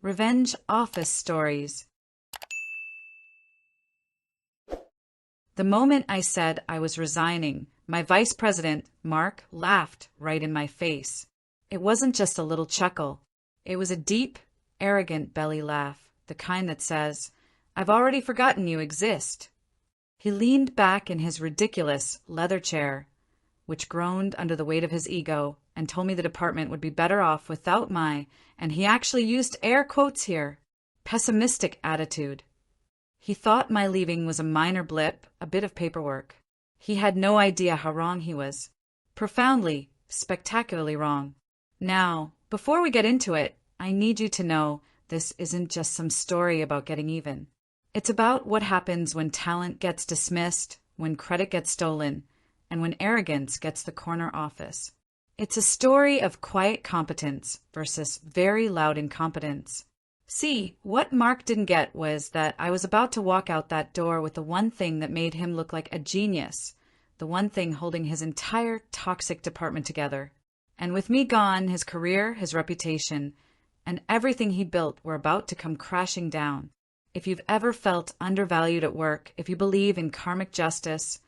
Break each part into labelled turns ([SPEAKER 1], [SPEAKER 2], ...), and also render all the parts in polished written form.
[SPEAKER 1] Revenge office stories. The moment I said I was resigning, my vice president, Mark, laughed right in my face. It wasn't just a little chuckle. It was a deep, arrogant belly laugh, the kind that says, "I've already forgotten you exist." He leaned back in his ridiculous leather chair, which groaned under the weight of his ego, and told me the department would be better off without my, and he actually used air quotes here, pessimistic attitude. He thought my leaving was a minor blip, a bit of paperwork. He had no idea how wrong he was. Profoundly, spectacularly wrong. Now, before we get into it, I need you to know this isn't just some story about getting even. It's about what happens when talent gets dismissed, when credit gets stolen, and when arrogance gets the corner office. It's a story of quiet competence versus very loud incompetence. See, what Mark didn't get was that I was about to walk out that door with the one thing that made him look like a genius, the one thing holding his entire toxic department together. And with me gone, his career, his reputation, and everything he built were about to come crashing down. If you've ever felt undervalued at work, if you believe in karmic justice,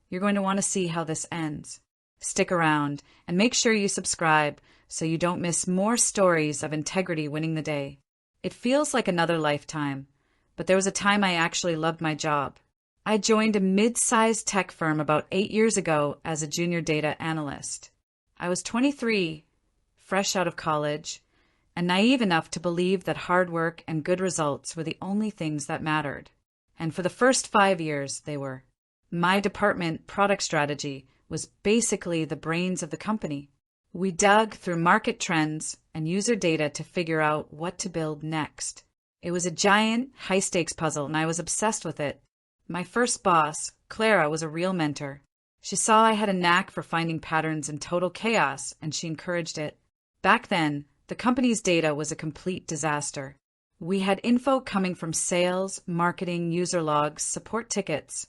[SPEAKER 1] you're going to want to see how this ends. Stick around and make sure you subscribe so you don't miss more stories of integrity winning the day. It feels like another lifetime, but there was a time I actually loved my job. I joined a mid-sized tech firm about 8 years ago as a junior data analyst. I was 23, fresh out of college, and naive enough to believe that hard work and good results were the only things that mattered. And for the first 5 years, they were. My department product strategy was basically the brains of the company. We dug through market trends and user data to figure out what to build next. It was a giant, high-stakes puzzle, and I was obsessed with it. My first boss, Clara, was a real mentor. She saw I had a knack for finding patterns in total chaos, and she encouraged it. Back then, the company's data was a complete disaster. We had info coming from sales, marketing, user logs, support tickets,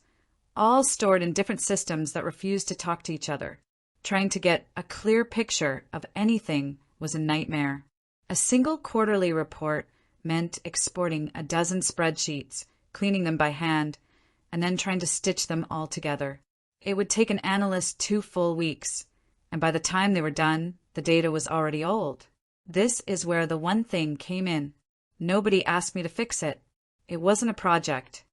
[SPEAKER 1] all stored in different systems that refused to talk to each other. Trying to get a clear picture of anything was a nightmare. A single quarterly report meant exporting a dozen spreadsheets, cleaning them by hand, and then trying to stitch them all together. It would take an analyst 2 full weeks, and by the time they were done, the data was already old. This is where the one thing came in. Nobody asked me to fix it. It wasn't a project.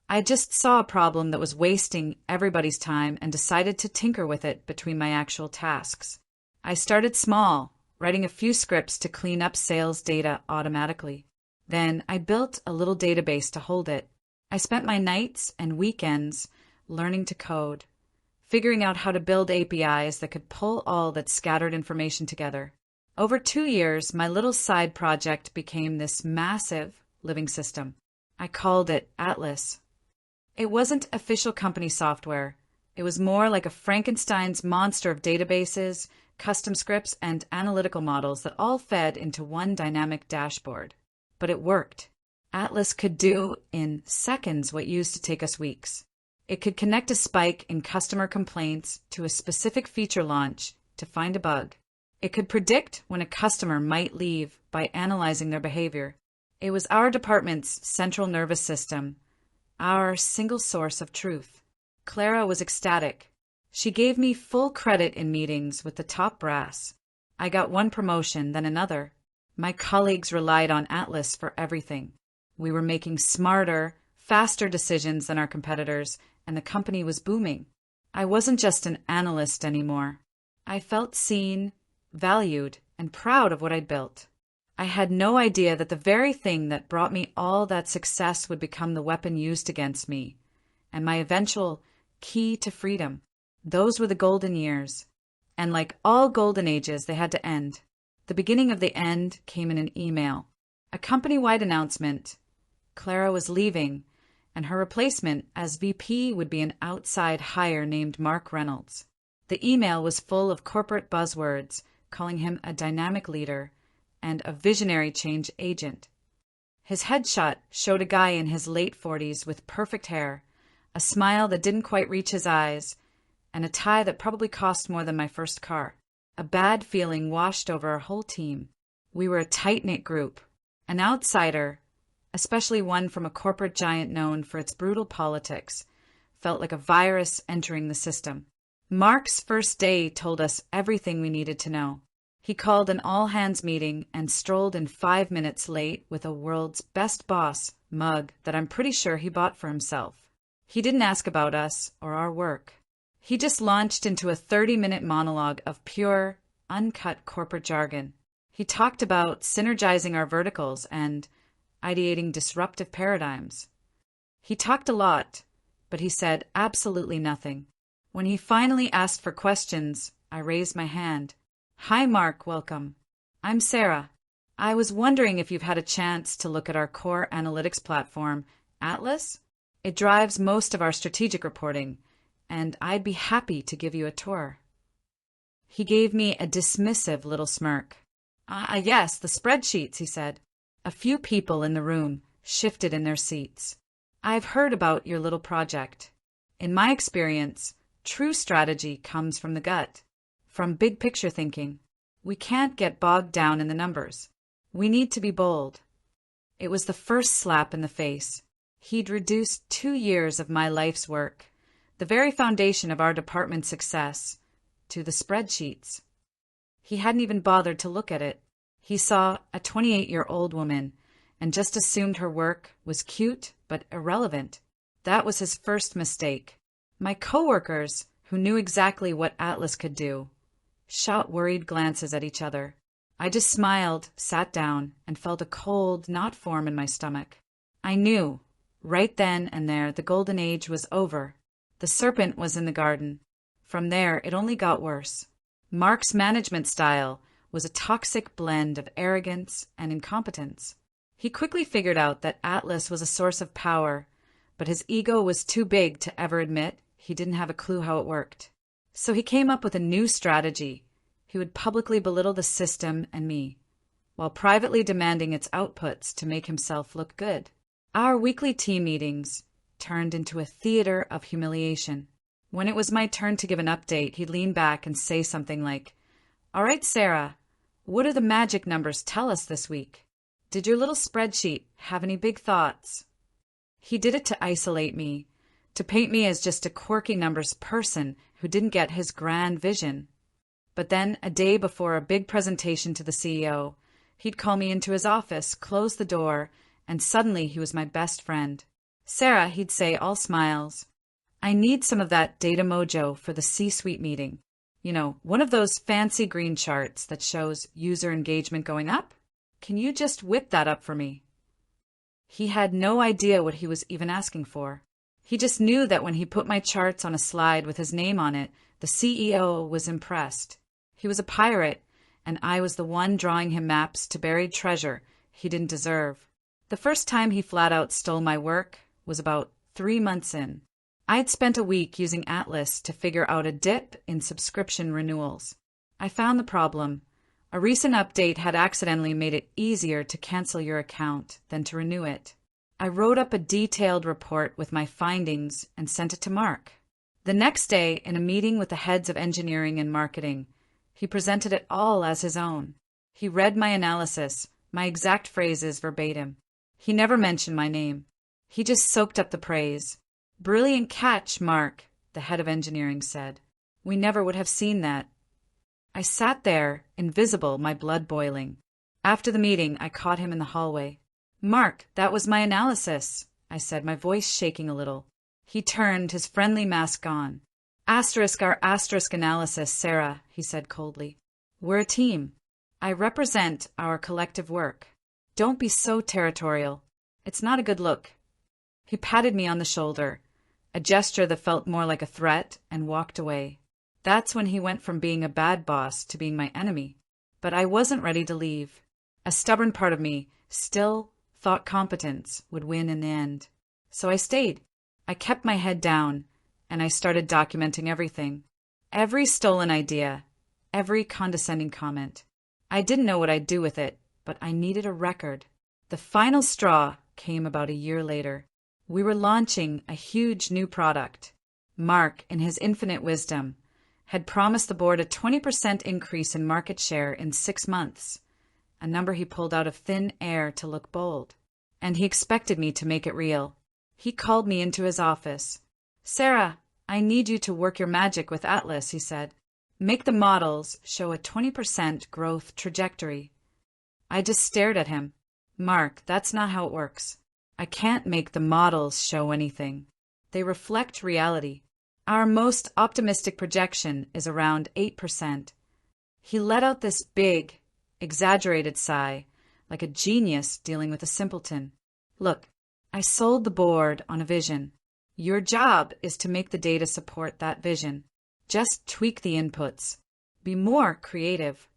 [SPEAKER 1] I just saw a problem that was wasting everybody's time and decided to tinker with it between my actual tasks. I started small, writing a few scripts to clean up sales data automatically. Then I built a little database to hold it. I spent my nights and weekends learning to code, figuring out how to build APIs that could pull all that scattered information together. Over 2 years, my little side project became this massive living system. I called it Atlas. It wasn't official company software. It was more like a Frankenstein's monster of databases, custom scripts, and analytical models that all fed into one dynamic dashboard. But it worked. Atlas could do in seconds what used to take us weeks. It could connect a spike in customer complaints to a specific feature launch to find a bug. It could predict when a customer might leave by analyzing their behavior. It was our department's central nervous system, our single source of truth. Clara was ecstatic. She gave me full credit in meetings with the top brass. I got one promotion, then another. My colleagues relied on Atlas for everything. We were making smarter, faster decisions than our competitors, and the company was booming. I wasn't just an analyst anymore. I felt seen, valued, and proud of what I'd built. I had no idea that the very thing that brought me all that success would become the weapon used against me, and my eventual key to freedom. Those were the golden years. And like all golden ages, they had to end. The beginning of the end came in an email. A company-wide announcement. Clara was leaving, and her replacement as VP would be an outside hire named Mark Reynolds. The email was full of corporate buzzwords, calling him a dynamic leader and a visionary change agent. His headshot showed a guy in his late 40s with perfect hair, a smile that didn't quite reach his eyes, and a tie that probably cost more than my first car. A bad feeling washed over our whole team. We were a tight-knit group, An outsider, especially one from a corporate giant known for its brutal politics, felt like a virus entering the system. Mark's first day told us everything we needed to know. He called an all-hands meeting and strolled in 5 minutes late with a world's best boss mug that I'm pretty sure he bought for himself. He didn't ask about us or our work. He just launched into a 30-minute monologue of pure, uncut corporate jargon. He talked about synergizing our verticals and ideating disruptive paradigms. He talked a lot, but he said absolutely nothing. When he finally asked for questions, I raised my hand. Hi, Mark, welcome. I'm Sarah. I was wondering if you've had a chance to look at our core analytics platform, Atlas? It drives most of our strategic reporting, and I'd be happy to give you a tour. He gave me a dismissive little smirk. Yes, the spreadsheets, he said. A few people in the room shifted in their seats. I've heard about your little project. In my experience, true strategy comes from the gut, from big picture thinking. We can't get bogged down in the numbers. We need to be bold. It was the first slap in the face. He'd reduced 2 years of my life's work, the very foundation of our department's success, to the spreadsheets. He hadn't even bothered to look at it. He saw a 28-year-old woman and just assumed her work was cute but irrelevant. That was his first mistake. My coworkers, who knew exactly what Atlas could do, shot worried glances at each other. I just smiled, sat down, and felt a cold knot form in my stomach. I knew, right then and there, the golden age was over. The serpent was in the garden. From there, it only got worse. Mark's management style was a toxic blend of arrogance and incompetence. He quickly figured out that Atlas was a source of power, but his ego was too big to ever admit he didn't have a clue how it worked. So he came up with a new strategy. He would publicly belittle the system and me, while privately demanding its outputs to make himself look good. Our weekly team meetings turned into a theater of humiliation. When it was my turn to give an update, he'd lean back and say something like, "All right, Sarah, what do the magic numbers tell us this week? Did your little spreadsheet have any big thoughts?" He did it to isolate me, to paint me as just a quirky numbers person who didn't get his grand vision. But then, a day before a big presentation to the CEO, he'd call me into his office, close the door, and suddenly he was my best friend. "Sarah," he'd say, all smiles, "I need some of that data mojo for the C-suite meeting. You know, one of those fancy green charts that shows user engagement going up? Can you just whip that up for me?" He had no idea what he was even asking for. He just knew that when he put my charts on a slide with his name on it, the CEO was impressed. He was a pirate, and I was the one drawing him maps to buried treasure he didn't deserve. The first time he flat out stole my work was about 3 months in. I'd spent a week using Atlas to figure out a dip in subscription renewals. I found the problem. A recent update had accidentally made it easier to cancel your account than to renew it. I wrote up a detailed report with my findings and sent it to Mark. The next day, in a meeting with the heads of engineering and marketing, he presented it all as his own. He read my analysis, my exact phrases verbatim. He never mentioned my name. He just soaked up the praise. "Brilliant catch, Mark," the head of engineering said. "We never would have seen that." I sat there, invisible, my blood boiling. After the meeting, I caught him in the hallway. "Mark, that was my analysis," I said, my voice shaking a little. He turned, his friendly mask on. "Asterisk our asterisk analysis, Sarah," he said coldly. "We're a team. I represent our collective work. Don't be so territorial. It's not a good look." He patted me on the shoulder, a gesture that felt more like a threat, and walked away. That's when he went from being a bad boss to being my enemy. But I wasn't ready to leave. A stubborn part of me still thought competence would win in the end. So I stayed. I kept my head down, and I started documenting everything. Every stolen idea, every condescending comment. I didn't know what I'd do with it, but I needed a record. The final straw came about a year later. We were launching a huge new product. Mark, in his infinite wisdom, had promised the board a 20% increase in market share in 6 months. a number he pulled out of thin air to look bold. And he expected me to make it real. He called me into his office. "Sarah, I need you to work your magic with Atlas," he said. "Make the models show a 20% growth trajectory." I just stared at him. "Mark, that's not how it works. I can't make the models show anything. They reflect reality. Our most optimistic projection is around 8%. He let out this big, exaggerated sigh, like a genius dealing with a simpleton. "Look, I sold the board on a vision. Your job is to make the data support that vision. Just tweak the inputs. Be more creative."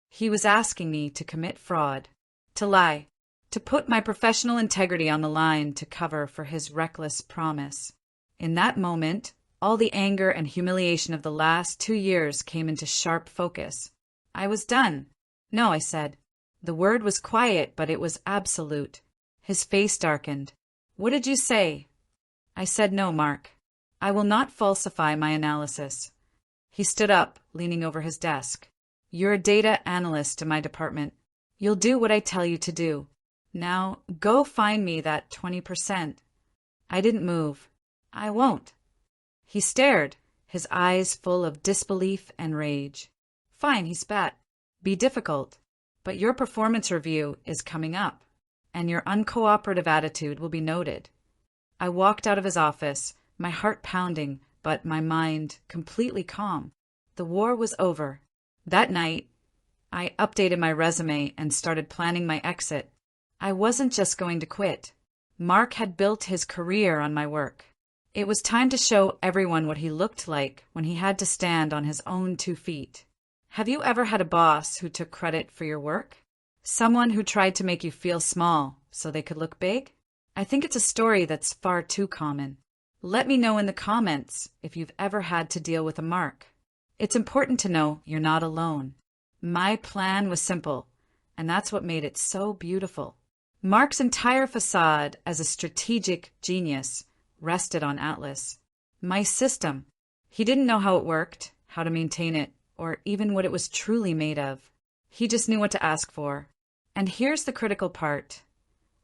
[SPEAKER 1] He was asking me to commit fraud, to lie, to put my professional integrity on the line to cover for his reckless promise. In that moment, all the anger and humiliation of the last 2 years came into sharp focus. I was done. "No," I said. The word was quiet, but it was absolute. His face darkened. "What did you say?" I said, "No, Mark. I will not falsify my analysis." He stood up, leaning over his desk. "You're a data analyst in my department. You'll do what I tell you to do. Now, go find me that 20%. I didn't move. "I won't." He stared, his eyes full of disbelief and rage. "Fine," he spat. "Be difficult. But your performance review is coming up, and your uncooperative attitude will be noted." I walked out of his office, my heart pounding, but my mind completely calm. The war was over. That night, I updated my resume and started planning my exit. I wasn't just going to quit. Mark had built his career on my work. It was time to show everyone what he looked like when he had to stand on his own 2 feet. Have you ever had a boss who took credit for your work? Someone who tried to make you feel small so they could look big? I think it's a story that's far too common. Let me know in the comments if you've ever had to deal with a Mark. It's important to know you're not alone. My plan was simple, and that's what made it so beautiful. Mark's entire facade as a strategic genius rested on Atlas. My system. He didn't know how it worked, how to maintain it, or even what it was truly made of. He just knew what to ask for. And here's the critical part.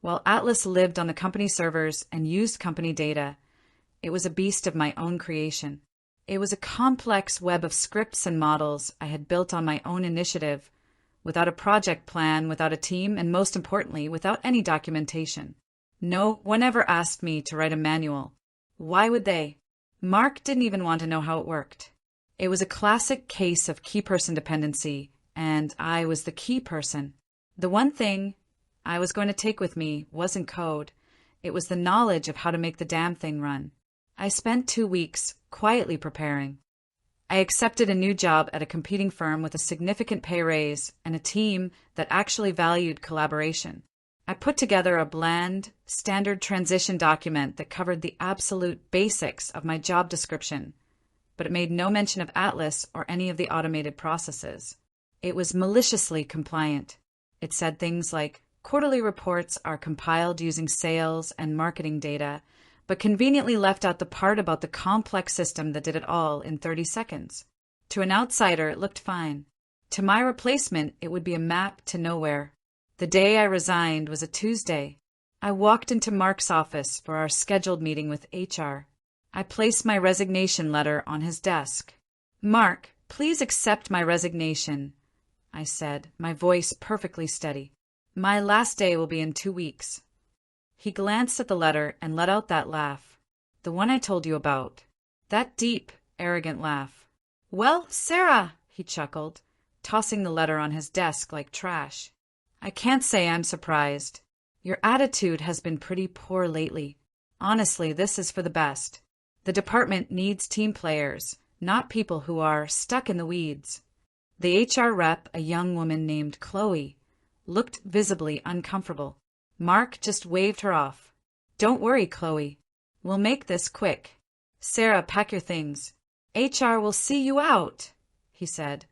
[SPEAKER 1] While Atlas lived on the company servers and used company data, it was a beast of my own creation. It was a complex web of scripts and models I had built on my own initiative, without a project plan, without a team, and most importantly, without any documentation. No one ever asked me to write a manual. Why would they? Mark didn't even want to know how it worked. It was a classic case of key person dependency, and I was the key person. The one thing I was going to take with me wasn't code. It was the knowledge of how to make the damn thing run. I spent 2 weeks quietly preparing. I accepted a new job at a competing firm with a significant pay raise and a team that actually valued collaboration. I put together a bland, standard transition document that covered the absolute basics of my job description, but it made no mention of Atlas or any of the automated processes. It was maliciously compliant. It said things like, quarterly reports are compiled using sales and marketing data, but conveniently left out the part about the complex system that did it all in 30 seconds. To an outsider, it looked fine. To my replacement, it would be a map to nowhere. The day I resigned was a Tuesday. I walked into Mark's office for our scheduled meeting with HR. I placed my resignation letter on his desk. "Mark, please accept my resignation," I said, my voice perfectly steady. "My last day will be in 2 weeks." He glanced at the letter and let out that laugh. The one I told you about. That deep, arrogant laugh. "Well, Sarah," he chuckled, tossing the letter on his desk like trash. "I can't say I'm surprised. Your attitude has been pretty poor lately. Honestly, this is for the best. The department needs team players, not people who are stuck in the weeds." The HR rep, a young woman named Chloe, looked visibly uncomfortable. Mark just waved her off. "Don't worry, Chloe. We'll make this quick. Sarah, pack your things. HR will see you out," he said,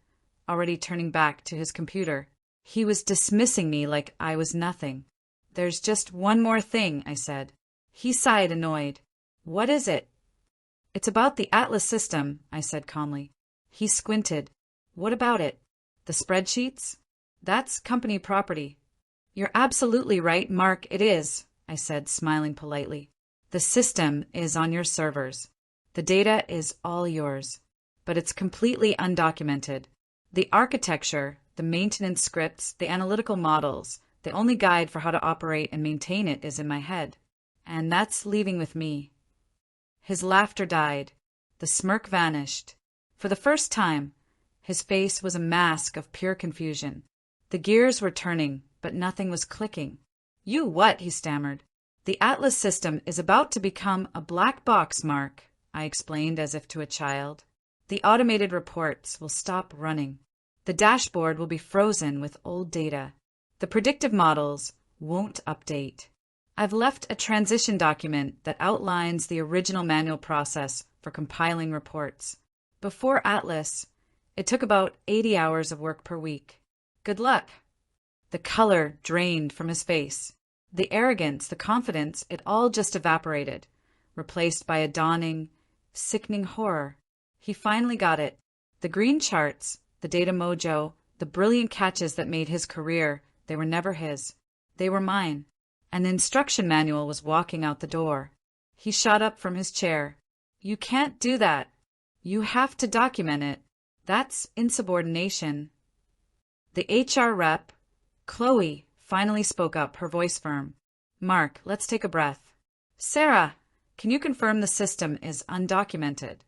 [SPEAKER 1] already turning back to his computer. He was dismissing me like I was nothing. "There's just one more thing," I said. He sighed, annoyed. "What is it?" "It's about the Atlas system," I said calmly. He squinted. "What about it? The spreadsheets?" That's company property. You're absolutely right, Mark, it is, I said, smiling politely. The system is on your servers. The data is all yours, but it's completely undocumented. The architecture, the maintenance scripts, the analytical models, the only guide for how to operate and maintain it is in my head. And that's leaving with me. His laughter died. The smirk vanished. For the first time, his face was a mask of pure confusion. The gears were turning, but nothing was clicking. You what? He stammered. The Atlas system is about to become a black box, Mark, I explained as if to a child. The automated reports will stop running. The dashboard will be frozen with old data. The predictive models won't update. I've left a transition document that outlines the original manual process for compiling reports. Before Atlas, it took about 80 hours of work per week. Good luck. The color drained from his face. The arrogance, the confidence, it all just evaporated, replaced by a dawning, sickening horror. He finally got it. The green charts, the data mojo, the brilliant catches that made his career, they were never his. They were mine. And the instruction manual was walking out the door. He shot up from his chair. You can't do that. You have to document it. That's insubordination. The HR rep, Chloe, finally spoke up, her voice firm. Mark, let's take a breath. Sarah, can you confirm the system is undocumented?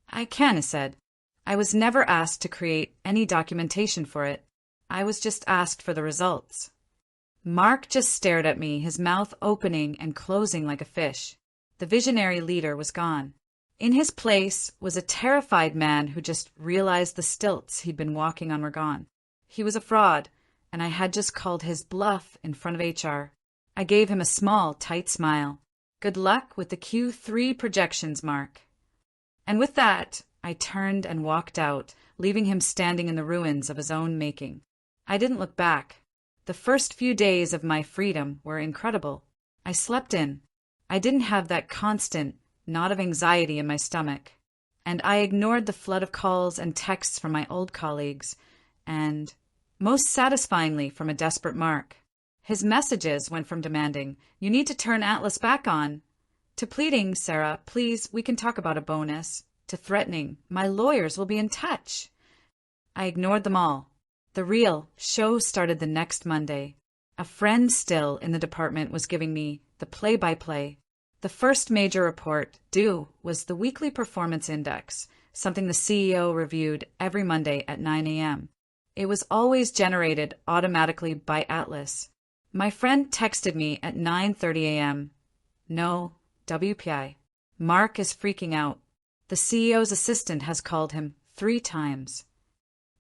[SPEAKER 1] I can, I said. I was never asked to create any documentation for it. I was just asked for the results. Mark just stared at me, his mouth opening and closing like a fish. The visionary leader was gone. In his place was a terrified man who just realized the stilts he'd been walking on were gone. He was a fraud, and I had just called his bluff in front of HR. I gave him a small, tight smile. Good luck with the Q3 projections, Mark. And with that, I turned and walked out, leaving him standing in the ruins of his own making. I didn't look back. The first few days of my freedom were incredible. I slept in. I didn't have that constant knot of anxiety in my stomach. And I ignored the flood of calls and texts from my old colleagues, and, most satisfyingly, from a desperate Mark. His messages went from demanding, "You need to turn Atlas back on," to pleading, "Sarah, please, we can talk about a bonus," to threatening, "My lawyers will be in touch." I ignored them all. The real show started the next Monday. A friend still in the department was giving me the play-by-play. The first major report due was the weekly performance index, something the CEO reviewed every Monday at 9 a.m. It was always generated automatically by Atlas. My friend texted me at 9:30 a.m. No, WPI. Mark is freaking out. The CEO's assistant has called him 3 times.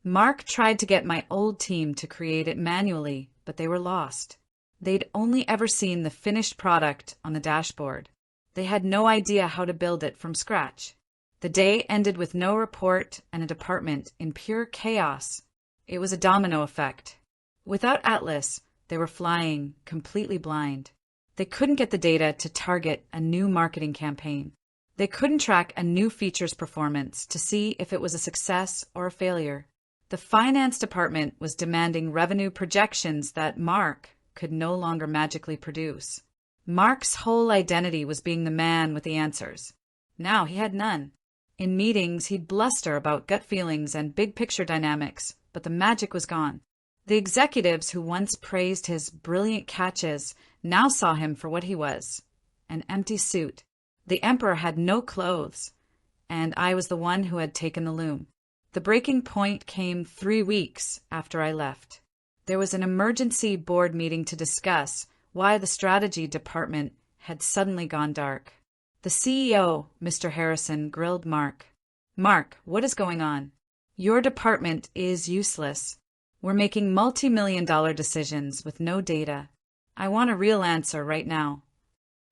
[SPEAKER 1] Mark tried to get my old team to create it manually, but they were lost. They'd only ever seen the finished product on the dashboard. They had no idea how to build it from scratch. The day ended with no report and a department in pure chaos. It was a domino effect. Without Atlas, they were flying completely blind. They couldn't get the data to target a new marketing campaign. They couldn't track a new feature's performance to see if it was a success or a failure. The finance department was demanding revenue projections that Mark could no longer magically produce. Mark's whole identity was being the man with the answers. Now he had none. In meetings, he'd bluster about gut feelings and big-picture dynamics, but the magic was gone. The executives who once praised his brilliant catches now saw him for what he was, an empty suit. The emperor had no clothes, and I was the one who had taken the loom. The breaking point came 3 weeks after I left. There was an emergency board meeting to discuss why the strategy department had suddenly gone dark. The CEO, Mr. Harrison, grilled Mark. "Mark, what is going on? Your department is useless. We're making multi-million-dollar decisions with no data. I want a real answer right now."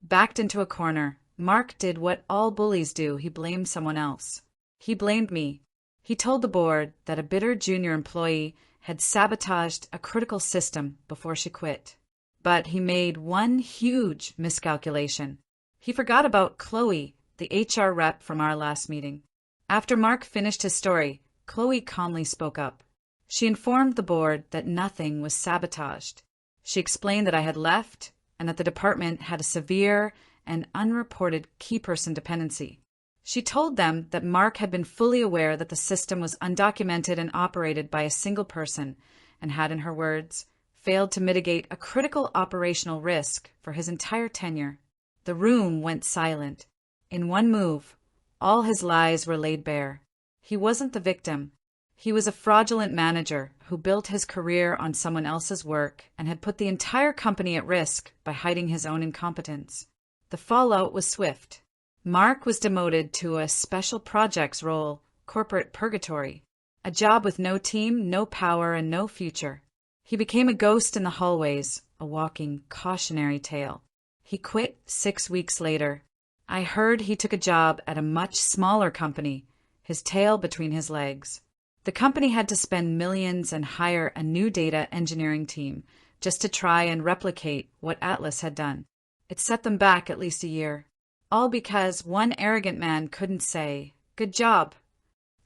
[SPEAKER 1] Backed into a corner, Mark did what all bullies do. He blamed someone else. He blamed me. He told the board that a bitter junior employee had sabotaged a critical system before she quit. But he made one huge miscalculation. He forgot about Chloe, the HR rep from our last meeting. After Mark finished his story, Chloe calmly spoke up. She informed the board that nothing was sabotaged. She explained that I had left and that the department had a severe and unreported key person dependency. She told them that Mark had been fully aware that the system was undocumented and operated by a single person and had, in her words, failed to mitigate a critical operational risk for his entire tenure. The room went silent. In one move, all his lies were laid bare. He wasn't the victim. He was a fraudulent manager who built his career on someone else's work and had put the entire company at risk by hiding his own incompetence. The fallout was swift. Mark was demoted to a special projects role, corporate purgatory, a job with no team, no power, and no future. He became a ghost in the hallways, a walking cautionary tale. He quit 6 weeks later. I heard he took a job at a much smaller company, his tail between his legs. The company had to spend millions and hire a new data engineering team just to try and replicate what Atlas had done. It set them back at least a year. All because one arrogant man couldn't say, "Good job."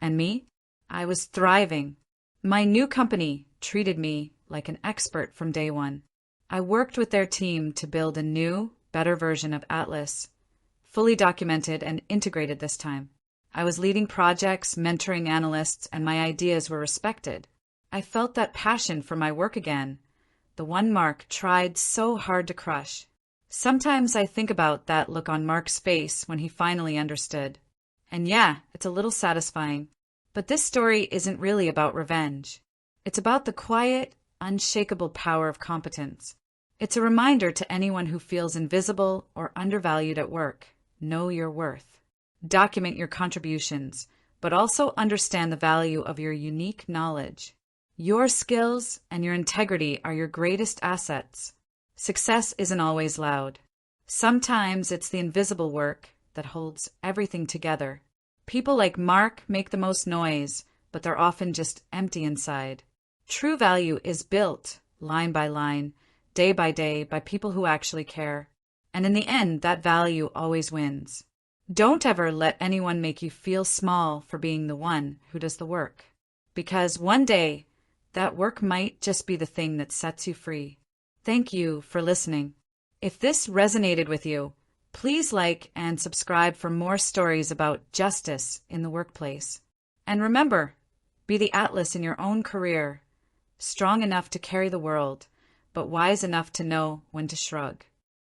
[SPEAKER 1] And me? I was thriving. My new company treated me like an expert from day one. I worked with their team to build a new, better version of Atlas, fully documented and integrated this time. I was leading projects, mentoring analysts, and my ideas were respected. I felt that passion for my work again, the one Mark tried so hard to crush. Sometimes I think about that look on Mark's face when he finally understood. And yeah, it's a little satisfying. But this story isn't really about revenge. It's about the quiet, unshakable power of competence. It's a reminder to anyone who feels invisible or undervalued at work. Know your worth. Document your contributions, but also understand the value of your unique knowledge. Your skills and your integrity are your greatest assets. Success isn't always loud. Sometimes it's the invisible work that holds everything together. People like Mark make the most noise, but they're often just empty inside. True value is built, line by line, day by day, by people who actually care. And in the end, that value always wins. Don't ever let anyone make you feel small for being the one who does the work. Because one day, that work might just be the thing that sets you free. Thank you for listening. If this resonated with you, please like and subscribe for more stories about justice in the workplace. And remember, be the Atlas in your own career, strong enough to carry the world, but wise enough to know when to shrug.